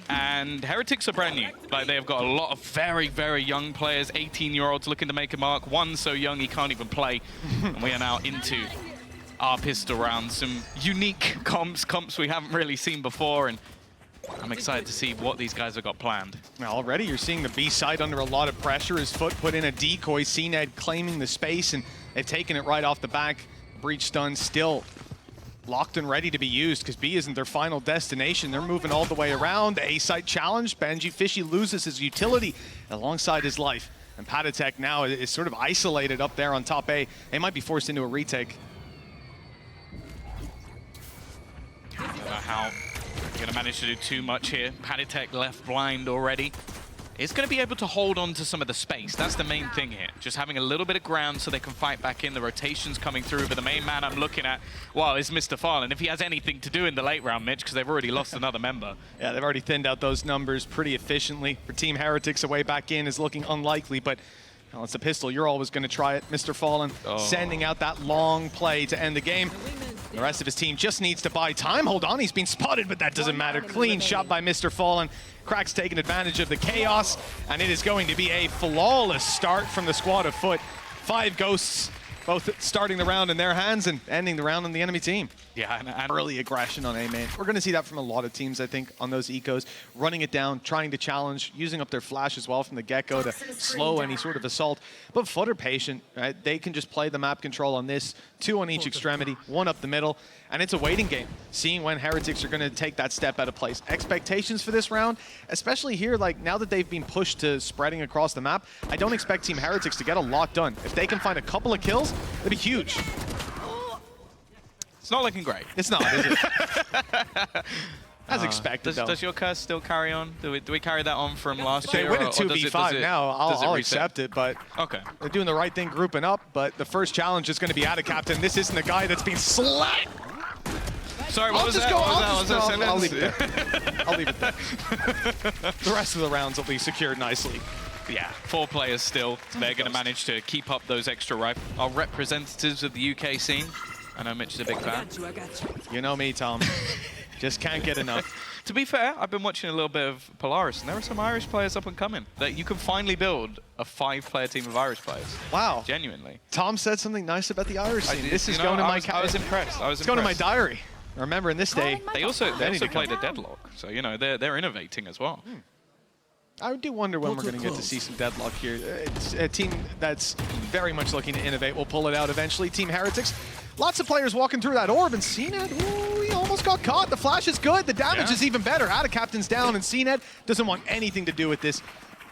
And Heretics are brand new. Like, they've got a lot of very, very young players, 18-year-olds looking to make a mark. One so young he can't even play. And we are now into our pistol round. Some unique comps we haven't really seen before. And I'm excited to see what these guys have got planned. Now already you're seeing the B side under a lot of pressure. His FUT put in a decoy. CNED claiming the space, and they've taken it right off the back. Breach stun still locked and ready to be used because B isn't their final destination. They're moving all the way around. The A site challenge. Benji Fishy loses his utility alongside his life. And Patatek now is sort of isolated up there on top A. They might be forced into a retake. I don't know how they're going to manage to do too much here. Patatek left blind already. Is going to be able to hold on to some of the space. That's the main thing here. Just having a little bit of ground so they can fight back in. The rotation's coming through, but the main man I'm looking at, well, is Mr. Fallen. If he has anything to do in the late round, Mitch, because they've already lost another member. Yeah, they've already thinned out those numbers pretty efficiently. For Team Heretics, a way back in is looking unlikely, but well, it's a pistol. You're always going to try it. Mr. Fallen sending out that long play to end the game. The rest of his team just needs to buy time. Hold on, he's been spotted, but that doesn't matter. Clean shot by Mr. Fallen. Crack's taking advantage of the chaos, and it is going to be a flawless start from the squad of FUT. 5 ghosts, both starting the round in their hands and ending the round on the enemy team. Yeah, and early aggression on A main. We're going to see that from a lot of teams, I think, on those ecos. Running it down, trying to challenge, using up their flash as well from the get-go to slow any sort of assault. But FUT are patient, right? They can just play the map control on this. 2 on each extremity, 1 up the middle. And it's a waiting game, seeing when Heretics are going to take that step out of place. Expectations for this round, especially here, like now that they've been pushed to spreading across the map, I don't expect Team Heretics to get a lot done. If they can find a couple of kills, that'd be huge. It's not looking great. It's not, is it? As expected, though. Does your curse still carry on? Do we carry that on from last year? They win at 2v5 now. I'll accept it, but okay. They're doing the right thing grouping up, but the first challenge is going to be out of captain. This isn't the guy that's been slapped. Sorry, what was that? I'll leave it there. I'll leave it there. The rest of the rounds will be secured nicely. Yeah, 4 players still. They're going to manage to keep up those extra rifles. Our representatives of the UK scene. I know Mitch is a big fan. You know me, Tom. Just can't get enough. To be fair, I've been watching a little bit of Polaris, and there are some Irish players up and coming. That you can finally build a 5-player team of Irish players. Wow. Genuinely. Tom said something nice about the Irish scene. This is going to my... I was impressed. It's going to my diary. Remember, in this day... They also played a deadlock, so, you know, they're innovating as well. I do wonder when we're going to get to see some deadlock here. It's a team that's very much looking to innovate. We'll pull it out eventually. Team Heretics. Lots of players walking through that orb, and CNED, ooh, he almost got caught. The flash is good. The damage is even better. Out of captain's down, and CNED doesn't want anything to do with this.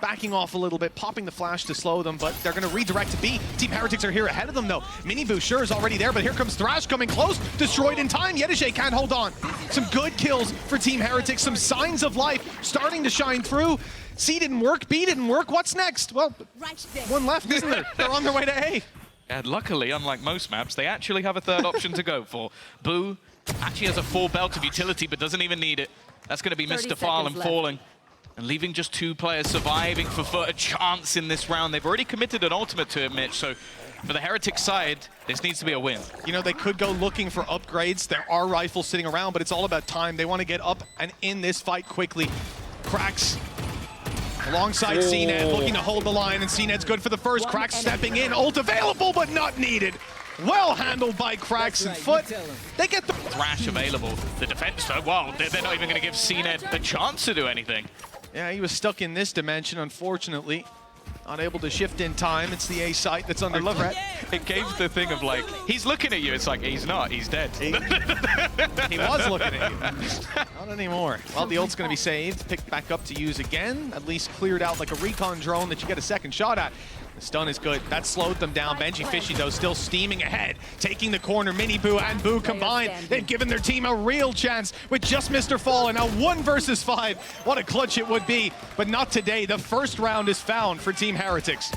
Backing off a little bit, popping the flash to slow them, but they're going to redirect to B. Team Heretics are here ahead of them, though. Miniboo sure is already there, but here comes Thrash coming close. Destroyed in time. Yedishe can't hold on. Some good kills for Team Heretics. Some signs of life starting to shine through. C didn't work. B didn't work. What's next? Well, one left, isn't there? They're on their way to A. And luckily, unlike most maps, they actually have a third option to go for. Boo actually has a full belt of utility, but doesn't even need it. That's going to be Mr. Fallen falling. And leaving just 2 players surviving for FUT a chance in this round. They've already committed an ultimate to it, Mitch, so for the Heretic side, this needs to be a win. You know, they could go looking for upgrades. There are rifles sitting around, but it's all about time. They want to get up and in this fight quickly. Cracks alongside CNED, looking to hold the line, and CNED's good for the first. Cracks stepping in, ult available, but not needed. Well handled by Cracks and FUT. They get the Thrash available. The defense, though, well, they're not even going to give CNED a chance to do anything. Yeah, he was stuck in this dimension, unfortunately. Not able to shift in time. It's the A site that's under threat. It gave the thing of like, he's looking at you. It's like, he's not, he's dead. He was looking at you. Not anymore. Well, the ult's going to be saved. Picked back up to use again. At least cleared out like a recon drone that you get a second shot at. The stun is good. That slowed them down. Benji Fishy, though, still steaming ahead. Taking the corner. Miniboo and Boo combined. They've given their team a real chance with just Mr. Fallen. Now 1 versus 5. What a clutch it would be. But not today. The first round is found for Team Heretics.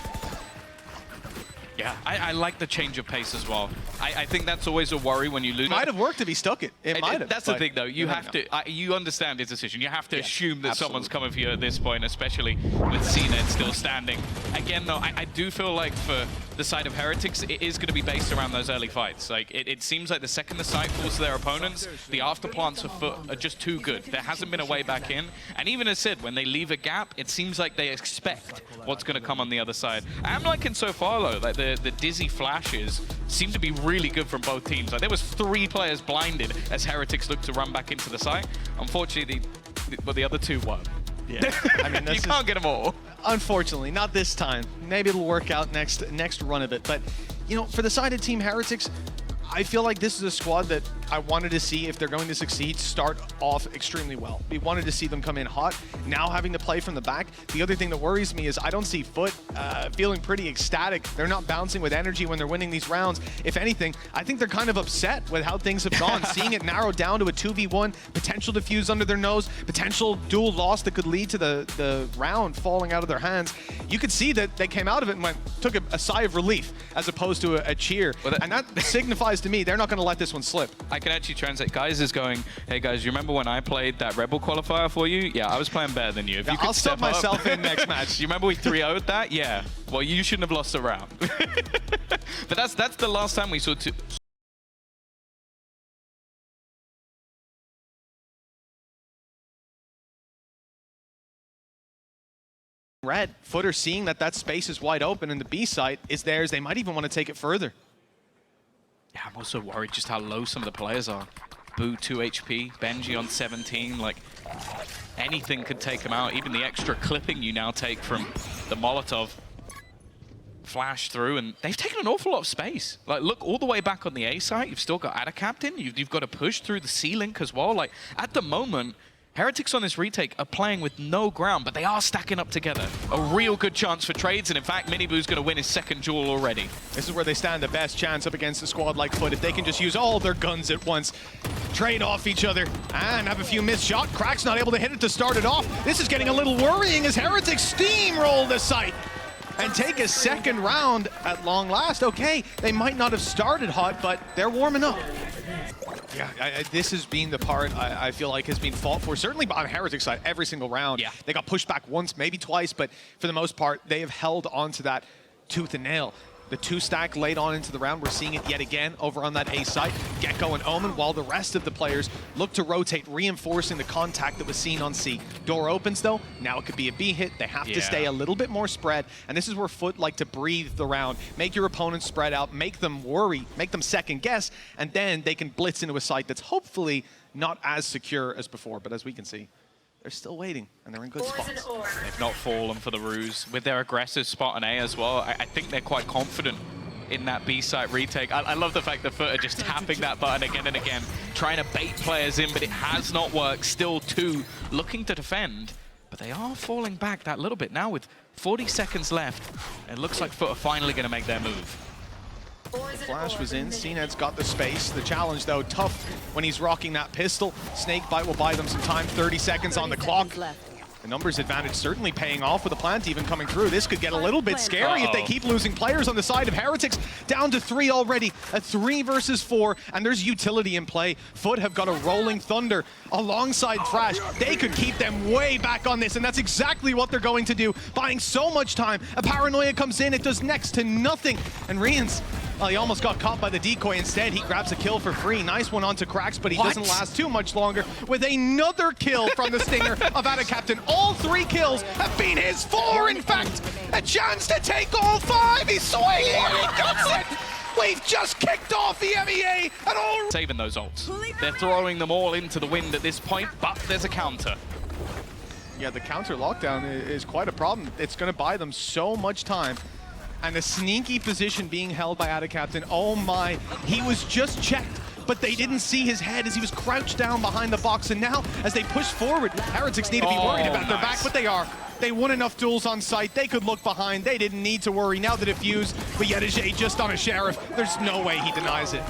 Yeah, I like the change of pace as well. I think that's always a worry when you lose. It might have worked if he stuck it. It might have. That's the thing, though. You have to. You understand his decision. You have to assume that someone's coming for you at this point, especially with CNED still standing. Again, though, I do feel like for the side of Heretics, it is going to be based around those early fights. Like it seems like the second the site falls to their opponents, the afterplants of FUT are just too good. There hasn't been a way back in, and even as said, when they leave a gap, it seems like they expect what's going to come on the other side. I'm liking so far, though, like the dizzy flashes seem to be really good from both teams. Like there was 3 players blinded as Heretics looked to run back into the site. Unfortunately, the other 2 won. Yeah, I mean, you can't get them all. Unfortunately, not this time. Maybe it'll work out next run of it. But, you know, for the side of Team Heretics, I feel like this is a squad that I wanted to see, if they're going to succeed, start off extremely well. We wanted to see them come in hot. Now having to play from the back. The other thing that worries me is I don't see FUT feeling pretty ecstatic. They're not bouncing with energy when they're winning these rounds. If anything, I think they're kind of upset with how things have gone. Seeing it narrowed down to a 2v1, potential defuse under their nose, potential dual loss that could lead to the round falling out of their hands. You could see that they came out of it and took a sigh of relief as opposed to a cheer. Well, and that signifies to me they're not going to let this one slip. I can actually translate. Guys is going, hey guys, you remember when I played that Rebel qualifier for you? Yeah, I was playing better than you. If you could I'll step myself in next match. You remember we 3-0'd that? Yeah. Well, you shouldn't have lost a round. But that's the last time we saw two. Red, FUT are seeing that space is wide open and the B site is theirs. They might even want to take it further. Yeah, I'm also worried just how low some of the players are. Boo 2 HP, Benji on 17, like anything could take him out. Even the extra clipping you now take from the Molotov flash through, and they've taken an awful lot of space. Like, look all the way back on the A site, you've still got Ada Captain, you've got to push through the C-Link as well. Like, at the moment, Heretics on this retake are playing with no ground, but they are stacking up together. A real good chance for trades, and in fact, Miniboo's going to win his second duel already. This is where they stand the best chance up against a squad like FUT. If they can just use all their guns at once, trade off each other, and have a few missed shots. Crack's not able to hit it to start it off. This is getting a little worrying as Heretics steamroll the site and take a second round at long last. Okay, they might not have started hot, but they're warming up. Yeah, this has been the part I feel like has been fought for, certainly on Heretics side, every single round. Yeah. They got pushed back once, maybe twice, but for the most part, they have held onto that tooth and nail. The 2-stack laid on into the round. We're seeing it yet again over on that A site. Gecko and Omen, while the rest of the players look to rotate, reinforcing the contact that was seen on C. Door opens, though. Now it could be a B hit. They have to stay a little bit more spread, and this is where FUT like to breathe the round. Make your opponents spread out, make them worry, make them second guess, and then they can blitz into a site that's hopefully not as secure as before. But as we can see, they're still waiting, and they're in good spots. They've not fallen for the ruse. With their aggressive spot on A as well, I think they're quite confident in that B site retake. I love the fact that FUT are just tapping that button again and again, trying to bait players in, but it has not worked. Still 2 looking to defend, but they are falling back that little bit. Now with 40 seconds left, it looks like FUT are finally going to make their move. The flash was in, CNED's got the space. The challenge, though, tough when he's rocking that pistol. Snakebite will buy them some time, 30 seconds on the clock. The numbers advantage certainly paying off with the plant even coming through. This could get a little bit scary if they keep losing players on the side of Heretics. Down to 3 already, a 3 versus 4, and there's utility in play. FUT have got a rolling thunder alongside Thrash. They could keep them way back on this, and that's exactly what they're going to do, buying so much time. A paranoia comes in, it does next to nothing, and Rians, well, he almost got caught by the decoy instead. He grabs a kill for free. Nice one onto Cracks, but he doesn't last too much longer with another kill from the stinger of Ada Captain. All 3 kills have been his 4, in fact. A chance to take all 5. He's swinging. He gets it. We've just kicked off the EMEA and all. Saving those ults. They're throwing them all into the wind at this point, but there's a counter. Yeah, the counter lockdown is quite a problem. It's going to buy them so much time. And a sneaky position being held by Ada Captain. Oh my, he was just checked, but they didn't see his head as he was crouched down behind the box. And now, as they push forward, Heretics need to be worried about their back, but they are. They won enough duels on site. They could look behind. They didn't need to worry. Now the defuse, but Yedijay just on a Sheriff. There's no way he denies it.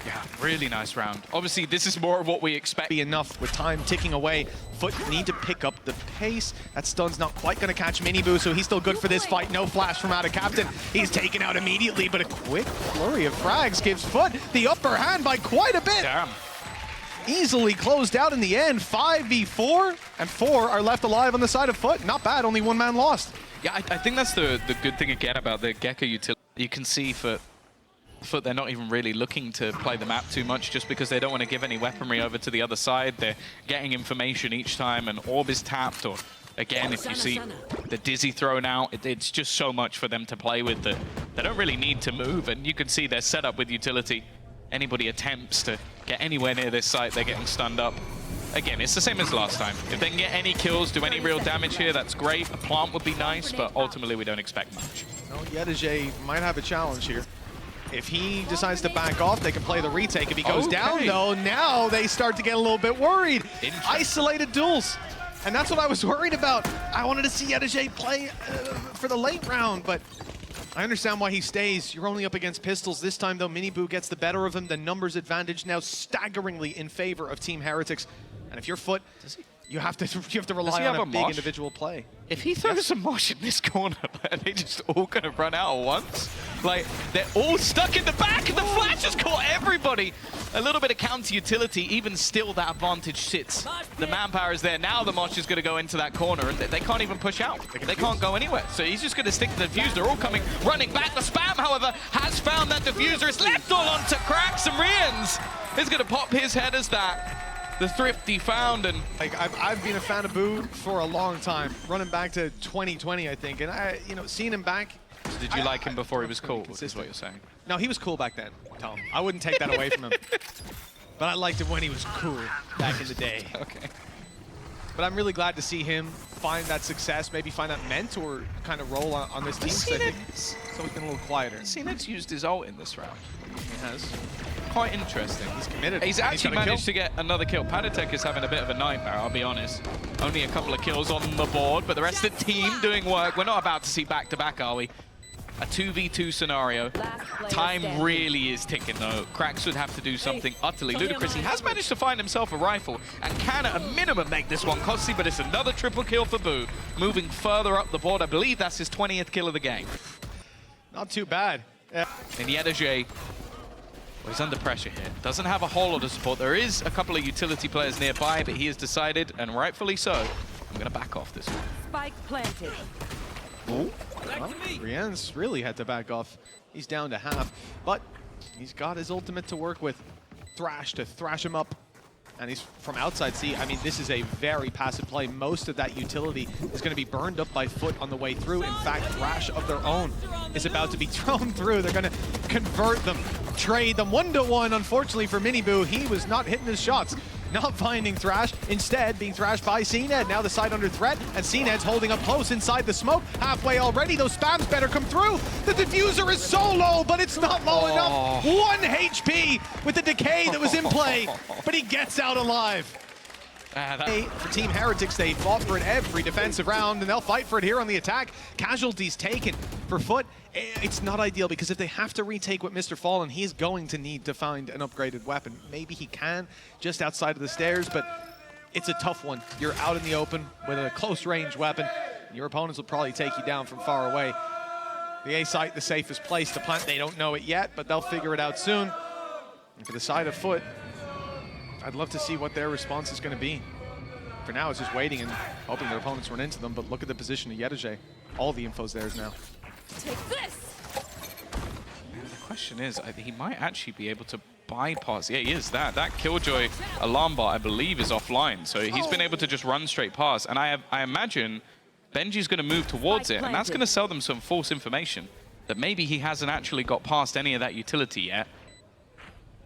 Yeah. Really nice round. Obviously, this is more of what we expect. Be enough with time ticking away. FUT need to pick up the pace. That stun's not quite going to catch Miniboo, so he's still good for this fight. No flash from out of Captain. He's taken out immediately, but a quick flurry of frags gives FUT the upper hand by quite a bit. Damn. Easily closed out in the end. 5v4, and 4 are left alive on the side of FUT. Not bad, only one man lost. Yeah, I think that's the good thing again about the Gecko utility. You can see for FUT, they're not even really looking to play the map too much just because they don't want to give any weaponry over to the other side. They're getting information each time an orb is tapped, or again, if you see the Dizzy thrown out, it's just so much for them to play with that they don't really need to move. And you can see their setup with utility. Anybody attempts to get anywhere near this site, they're getting stunned up. Again, it's the same as last time. If they can get any kills, do any real damage here, that's great. A plant would be nice, but ultimately we don't expect much. No, Yedajay might have a challenge here. If he decides to back off, they can play the retake. If he goes down, though, now they start to get a little bit worried. Isolated duels. And that's what I was worried about. I wanted to see Yedajay play for the late round, but I understand why he stays. You're only up against pistols. This time, though, Miniboo gets the better of him. The numbers advantage now staggeringly in favor of Team Heretics. And if you're FUT, you have to rely on a big individual play. If he throws a mosh in this corner, are they just all going to run out at once? Like, they're all stuck in the back, and the flash has caught everybody. A little bit of counter utility, even still that advantage sits. The manpower is there. Now the mosh is going to go into that corner, and they can't even push out. They can't go anywhere. So he's just going to stick to the defuse. They're all coming, running back. The spam, however, has found that diffuser. It's left all onto Cracks, and Rians is going to pop his head as that. The thrifty found, and like I've been a fan of Boo for a long time, running back to 2020, I think, and seeing him back. So did you like him before he was cool? Is what you're saying? No, he was cool back then, Tom. I wouldn't take that away from him. But I liked him when he was cool back in the day. Okay. But I'm really glad to see him find that success, maybe find that mentor kind of role on this team. I think it's always been a little quieter. CNED's used his ult in this round. He has. Quite interesting. He's committed. He's actually managed to get another kill. Padatek is having a bit of a nightmare, I'll be honest. Only a couple of kills on the board, but the rest of the team doing work. We're not about to see back-to-back, are we? A 2v2 scenario. Time really is ticking, though. Cracks would have to do something utterly ludicrous. He has managed to find himself a rifle and can, at a minimum, make this one costly, but it's another triple kill for Boo. Moving further up the board. I believe that's his 20th kill of the game. Not too bad. And Yedajay, well, he's under pressure here. Doesn't have a whole lot of support. There is a couple of utility players nearby, but he has decided, and rightfully so, I'm going to back off this one. Spike planted. Ooh. Well, Rian's really had to back off. He's down to half, but he's got his ultimate to work with. Thrash to thrash him up. And he's from outside C. I mean, this is a very passive play. Most of that utility is going to be burned up by FUT on the way through. In fact, Thrash of their own is about to be thrown through. They're going to convert them, trade them 1-to-1. Unfortunately for Miniboo, he was not hitting his shots. Not finding Thrash, instead being thrashed by CNED. Now the side under threat, and CNED's holding up close inside the smoke. Halfway already, those spams better come through. The diffuser is so low, but it's not low enough. 1 HP with the decay that was in play, but he gets out alive. For Team Heretics, they fought for it every defensive round, and they'll fight for it here on the attack. Casualties taken for FUT. It's not ideal, because if they have to retake with Mr. Fallen, he is going to need to find an upgraded weapon. Maybe he can, just outside of the stairs, but it's a tough one. You're out in the open with a close-range weapon. Your opponents will probably take you down from far away. The A site, the safest place to plant. They don't know it yet, but they'll figure it out soon. And for the side of FUT, I'd love to see what their response is going to be. For now, it's just waiting and hoping their opponents run into them, but look at the position of Yedajay. All the info's theirs now. Take this. The question is, he might actually be able to bypass. Yeah, he is. That Killjoy alarm bar, I believe, is offline. So he's been able to just run straight past. And I imagine Benji's going to move towards it, and that's going to sell them some false information that maybe he hasn't actually got past any of that utility yet.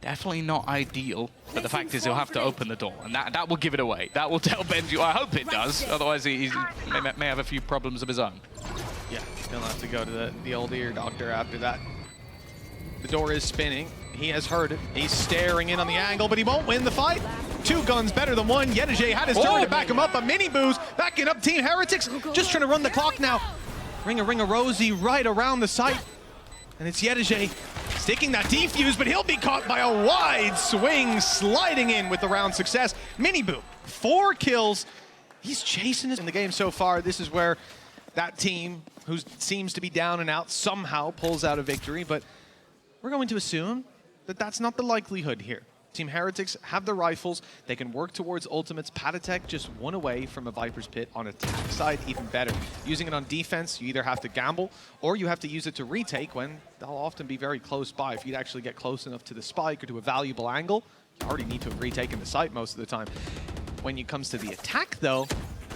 Definitely not ideal, but the fact is he'll have to open the door, and that will give it away. That will tell Benji. I hope it does, otherwise he may have a few problems of his own. Yeah, he'll have to go to the old ear doctor after that. The door is spinning. He has heard it. He's staring in on the angle, but he won't win the fight. 2 guns better than 1. Yedajay had his turn to back him up, but Miniboo's backing up Team Heretics, just trying to run the clock now. Ring a Rosie right around the site. And it's Yedajay Sticking that defuse, but he'll be caught by a wide swing, sliding in with the round success. Miniboo, 4 kills. He's chasing us in the game so far. This is where that team, who seems to be down and out, somehow pulls out a victory, but we're going to assume that that's not the likelihood here. Team Heretics have the rifles. They can work towards ultimates. Patatek just 1 away from a Viper's Pit. On attack side, even better. Using it on defense, you either have to gamble or you have to use it to retake when they'll often be very close by. If you'd actually get close enough to the spike or to a valuable angle, you already need to have retaken the site most of the time. When it comes to the attack, though,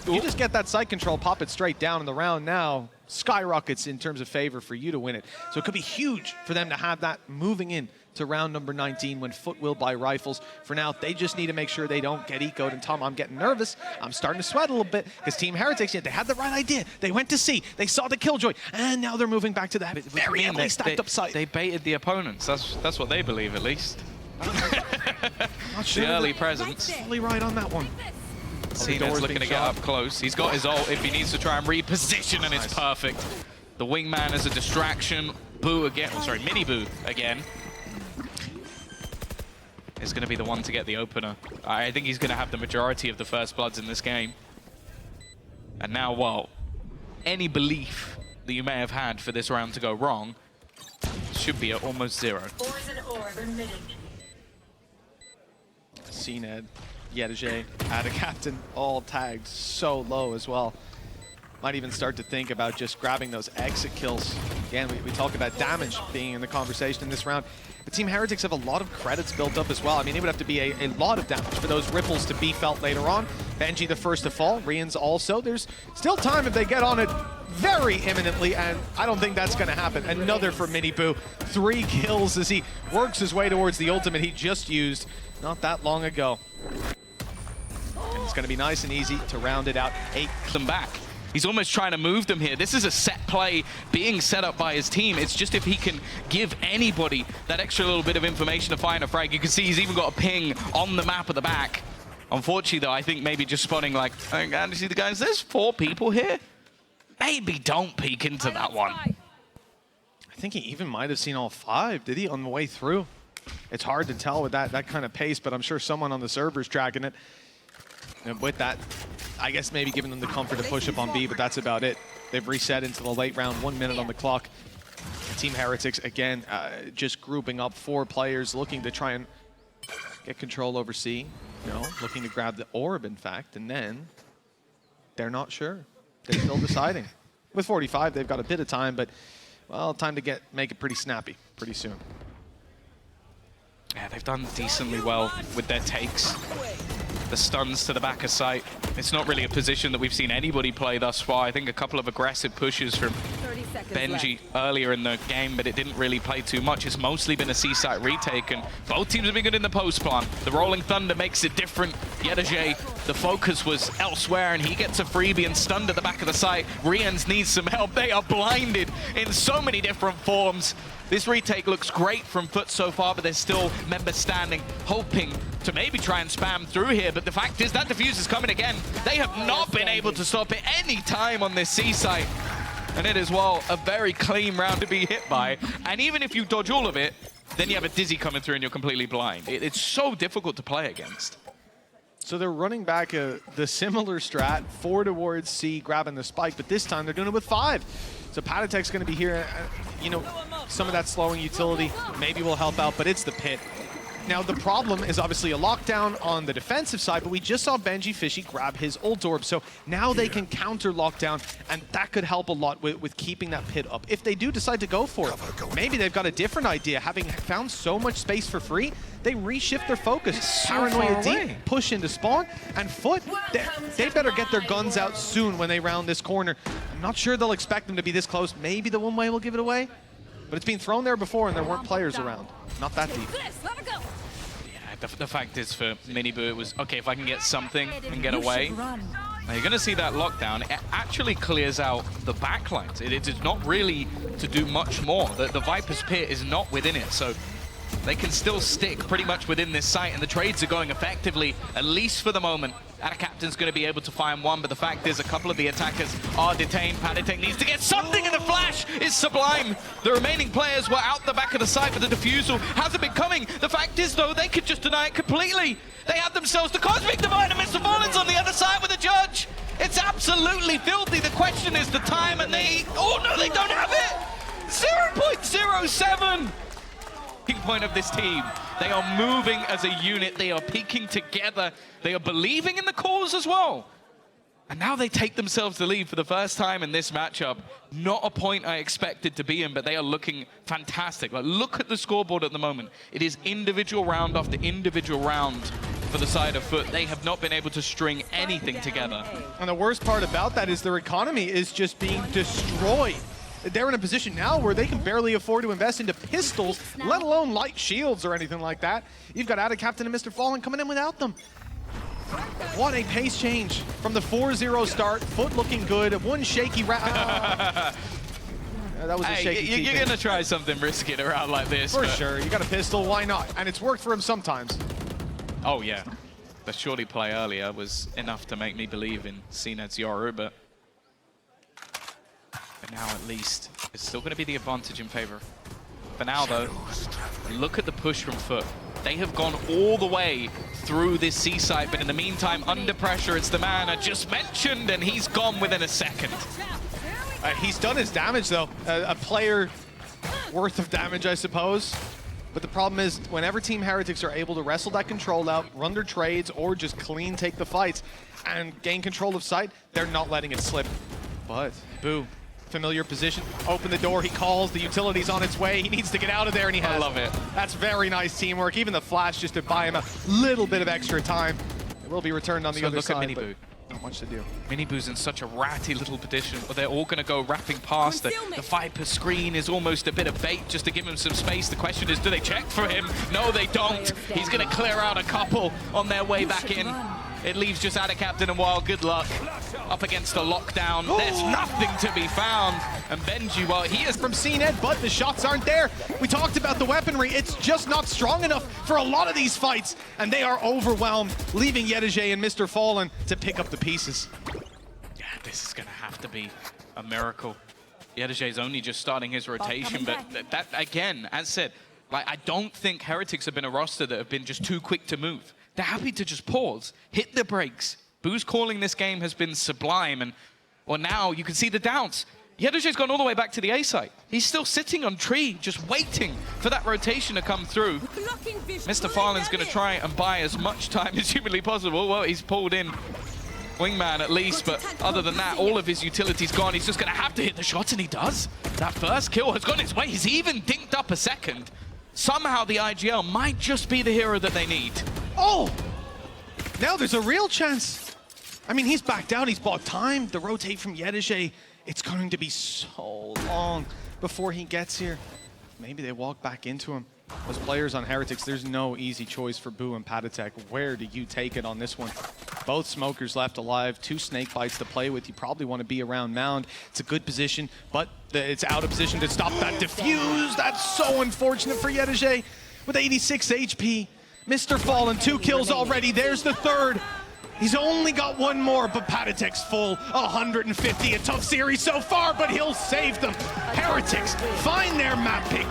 you just get that site control, pop it straight down, and the round now skyrockets in terms of favor for you to win it. So it could be huge for them to have that moving in to round number 19 when FUT will buy rifles. For now, they just need to make sure they don't get ecoed. And Tom, I'm getting nervous. I'm starting to sweat a little bit because Team Heretics, they had the right idea. They went to C, they saw the killjoy, and now they're moving back to the very heavily stacked up site. They baited the opponents. That's what they believe, at least. Not sure the early presence. Totally right on that one. Cena's looking to get up close. He's got his ult if he needs to try and reposition, and it's perfect. The wingman is a distraction. Boo again. Oh, sorry, Miniboo again. Is going to be the one to get the opener. I think he's going to have the majority of the first bloods in this game. And now, well, any belief that you may have had for this round to go wrong should be at almost 0. CNED, Yedage, Ada Captain, all tagged so low as well. Might even start to think about just grabbing those exit kills. Again, we talk about damage being in the conversation in this round. The Team Heretics have a lot of credits built up as well. I mean, it would have to be a lot of damage for those ripples to be felt later on. Benji the first to fall, Rian's also. There's still time if they get on it very imminently, and I don't think that's going to happen. Another for Miniboo. 3 kills as he works his way towards the ultimate he just used not that long ago. And it's going to be nice and easy to round it out. 8 them back. He's almost trying to move them here. This is a set play being set up by his team. It's just if he can give anybody that extra little bit of information to find a frag. You can see he's even got a ping on the map at the back. Unfortunately, though, I think maybe just spotting like, I see the guys, there's 4 people here. Maybe don't peek into that one. I think he even might have seen all 5, did he, on the way through? It's hard to tell with that kind of pace, but I'm sure someone on the server's tracking it. And with that, I guess maybe giving them the comfort to push up on B, but that's about it. They've reset into the late round, 1 minute on the clock. Team Heretics, again, just grouping up 4 players, looking to try and get control over C. You know, looking to grab the orb, in fact, and then they're not sure. They're still deciding. With 45, they've got a bit of time, but, well, time to make it pretty snappy pretty soon. Yeah, they've done decently well with their takes. The stuns to the back of site. It's not really a position that we've seen anybody play thus far. I think a couple of aggressive pushes from Benji earlier in the game, but it didn't really play too much. It's mostly been a C-site retake, and both teams have been good in the post plant. The Rolling Thunder makes it different. Yedage, the focus was elsewhere, and he gets a freebie and stunned at the back of the site. Rians needs some help. They are blinded in so many different forms. This retake looks great from FUT so far, but there's still members standing, hoping to maybe try and spam through here. But the fact is that defuse is coming again. They have not been able to stop it any time on this C site. And it is, well, a very clean round to be hit by. And even if you dodge all of it, then you have a Dizzy coming through and you're completely blind. It's so difficult to play against. So they're running back the similar strat, 4 towards C, grabbing the spike, but this time they're doing it with 5. So Patatek's going to be here. You know, some of that slowing utility maybe will help out, but it's the pit. Now, the problem is obviously a lockdown on the defensive side, but we just saw Benji Fishy grab his ult orb, so now they can counter lockdown, and that could help a lot with keeping that pit up. If they do decide to go for it, maybe they've got a different idea. Having found so much space for free, they reshift their focus. Paranoia deep, push into spawn, and FUT, they better get their guns out soon when they round this corner. I'm not sure they'll expect them to be this close. Maybe the one-way will give it away, but it's been thrown there before and there weren't players around. Not that deep. Yeah, the fact is for Miniboo, it was, okay, if I can get something and get away. Now you're going to see that lockdown. It actually clears out the backlines. It is not really to do much more. The Viper's Pit is not within it, so they can still stick pretty much within this site, and the trades are going effectively, at least for the moment. Captain's going to be able to find one, but the fact is a couple of the attackers are detained. Panitek needs to get something, and the flash is sublime. The remaining players were out the back of the site, but the defusal hasn't been coming. The fact is, though, they could just deny it completely. They have themselves the Cosmic Divide, and Mr. Fallen's on the other side with a judge. It's absolutely filthy. The question is the time, and oh no, they don't have it. 0.07. Peak point of this team. They are moving as a unit. They are peaking together. They are believing in the cause as well. And now they take themselves the lead for the first time in this matchup. Not a point I expected to be in, but they are looking fantastic. Like, look at the scoreboard at the moment. It is individual round after individual round for the side of FUT. They have not been able to string anything together. And the worst part about that is their economy is just being destroyed. They're in a position now where they can barely afford to invest into pistols, let alone light shields or anything like that. You've got Captain and Mr. Fallen coming in without them. What a pace change from the 4-0 start. FUT looking good. One shaky that was a shaky You're going to try something risky at a round like this. For sure. You got a pistol, why not? And it's worked for him sometimes. Oh, yeah. The shorty play earlier was enough to make me believe in CNED's Yoru, but now at least it's still going to be the advantage in favor. For now, though, look at the push from FUT. They have gone all the way through this C site, but in the meantime, under pressure, it's the man I just mentioned, and he's gone within a second. He's done his damage, though. A player worth of damage, I suppose. But the problem is, whenever Team Heretics are able to wrestle that control out, run their trades, or just clean take the fights and gain control of site, they're not letting it slip. But Boo, familiar position, open the door, he calls, the utility's on its way, he needs to get out of there, and he has. I love it. That's very nice teamwork, even the flash just to buy him a little bit of extra time. It will be returned on the other side. Look at Mini Boo. Not much to do. Mini Boo's in such a ratty little position, but they're all going to go wrapping past. The Viper screen is almost a bit of bait just to give him some space. The question is, do they check for him? No, they don't. He's going to clear out a couple on their way back in. It leaves just Captain and Wild. Good luck. Up against the lockdown. There's nothing to be found. And Benji, well, he is from CNED, but the shots aren't there. We talked about the weaponry. It's just not strong enough for a lot of these fights, and they are overwhelmed, leaving Yedege and Mr. Fallen to pick up the pieces. Yeah, this is going to have to be a miracle. Yedege is only just starting his rotation, but that, again, as said, like, I don't think Heretics have been a roster that have been just too quick to move. They're happy to just pause, hit the brakes. Boo's calling this game has been sublime, and well, now you can see the doubts. Yedoge's gone all the way back to the A site. He's still sitting on tree, just waiting for that rotation to come through. Mr. Fallen's going to try and buy as much time as humanly possible. Well, he's pulled in Wingman at least, but other than that, all of his utility's gone. He's just going to have to hit the shots, and he does. That first kill has gone his way. He's even dinked up a second. Somehow the IGL might just be the hero that they need. Oh! Now there's a real chance. I mean, he's backed out, he's bought time. The rotate from Yedege, it's going to be so long before he gets here. Maybe they walk back into him. Those players on Heretics, there's no easy choice for Boo and Patatek. Where do you take it on this one? Both smokers left alive, 2 snake bites to play with. You probably want to be around Mound. It's a good position, but it's out of position to stop that defuse. That's so unfortunate for Yedege with 86 HP. Mr. Fallen, 2 kills already. There's the third. He's only got 1 more, but Patatek's full. 150, a tough series so far, but he'll save them. Heretics find their map pick.